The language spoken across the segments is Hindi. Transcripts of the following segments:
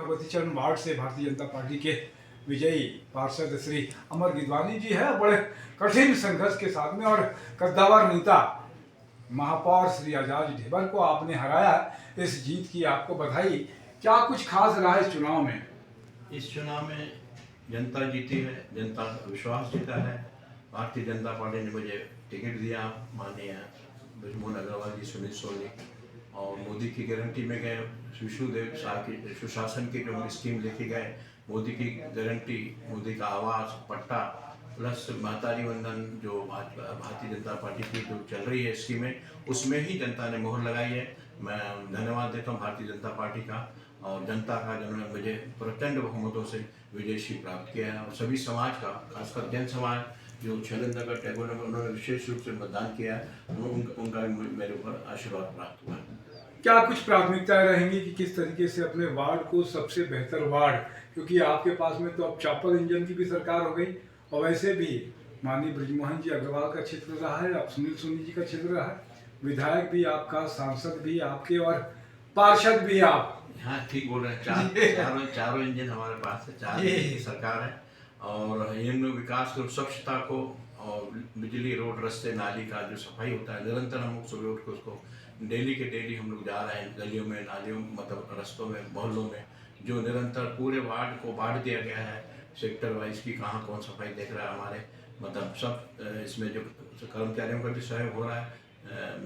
भगवती चरण वार्ड से भारतीय जनता पार्टी के विजयी पार्षद श्री अमर गिदवानी जी है, बड़े कठिन संघर्ष के साथ में, और कद्दावर नेता महापौर श्री आजाद ढेबर को आपने हराया। इस जीत की आपको बधाई। क्या कुछ खास रहा इस चुनाव में? इस चुनाव में जनता जीती है, जनता का विश्वास जीता है। भारतीय जनता पार्टी ने मुझे टिकट दिया, माननीय ब्रजमोहन अग्रवाल जी, सुनील सोनी, और मोदी की गारंटी में गए। विष्णुदेव शाह की सुशासन की जो स्कीम लेके गए, मोदी की गारंटी, मोदी का आवास, पट्टा प्लस महतारी वंदन, जो भारतीय जनता पार्टी की जो चल रही है स्कीमें, उसमें ही जनता ने मोहर लगाई है। मैं धन्यवाद देता हूँ भारतीय जनता पार्टी का और जनता का, जिन्होंने मुझे प्रचंड बहुमतों से विजयश्री प्राप्त किया है। और सभी समाज का, खासकर जैन समाज जो शैलेंद्र नगर टैगोर में उन्होंने विशेष रूप से मतदान किया है, उनका मेरे ऊपर आशीर्वाद प्राप्त हुआ है। क्या कुछ प्राथमिकताएं रहेंगी कि किस तरीके से अपने वार्ड को सबसे बेहतर वार्ड, क्योंकि आपके पास में तो अब चॉपर इंजन की भी सरकार हो गई, और वैसे भी माननीय ब्रजमोहन जी अग्रवाल का क्षेत्र रहा है, अब सुनील सोनी जी का क्षेत्र रहा है, विधायक भी आपका, सांसद भी आपके और पार्षद भी आप। हाँ, ठीक बोल रहे हैं। चारों इंजन हमारे पास है, चार की सरकार है। और इनमें विकास को, स्वच्छता को, और बिजली, रोड, रास्ते, नाली का जो सफाई होता है, निरंतर हम लोग सुबह उठ के उसको डेली के डेली हम लोग जा रहे हैं। गलियों में, नालियों, मतलब रास्तों में, मोहल्लों में, जो निरंतर पूरे वार्ड को बांट दिया गया है सेक्टर वाइज की कहाँ कौन सफाई देख रहा है हमारे, मतलब सब। इसमें जो कर्मचारियों का भी सहयोग हो रहा है,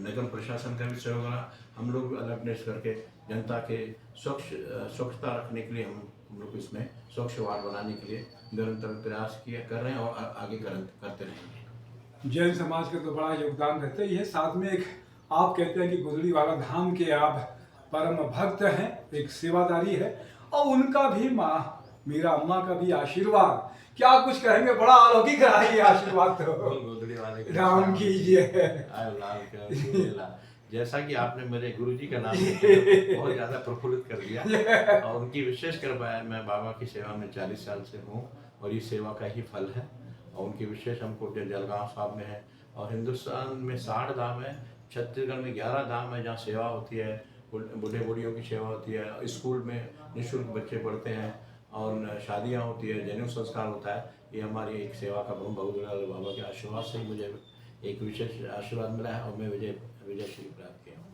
निगम प्रशासन का भी सहयोग हो रहा है। हम लोग अलर्टनेस करके जनता के स्वच्छता रखने के लिए हम लोग इसमें स्वच्छ वार्ड बनाने के लिए निरंतर प्रयास कर रहे हैं और आगे करते रहेंगे। जैन समाज का तो बड़ा योगदान रहता ही है। साथ में एक आप कहते हैं कि गुजरी वाला धाम के आप परम भक्त हैं, एक सेवादारी है, और उनका भी माँ मीरा अम्मा का भी आशीर्वाद, क्या कुछ कहेंगे? बड़ा अलौकिक रहा ये आशीर्वाद तो गुजरी वाले राम कीजिए। जैसा कि आपने मेरे गुरुजी का नाम बहुत ज़्यादा प्रफुल्लित कर दिया, और उनकी विशेष कृपा है। मैं बाबा की सेवा में 40 साल से हूँ, और ये सेवा का ही फल है। और उनकी विशेष हमको जलगांव साहब में है, और हिंदुस्तान में 60 धाम है, छत्तीसगढ़ में 11 धाम है जहाँ सेवा होती है, बूढ़े बूढ़ियों की सेवा होती है, स्कूल में निःशुल्क बच्चे पढ़ते हैं, और शादियाँ होती है, जनेऊ संस्कार होता है। ये हमारी एक सेवा का बहुत बाबा के आशीर्वाद से ही मुझे एक विशेष आशीर्वाद मिला है, और मैं विजय श्री प्राप्त किया हूँ।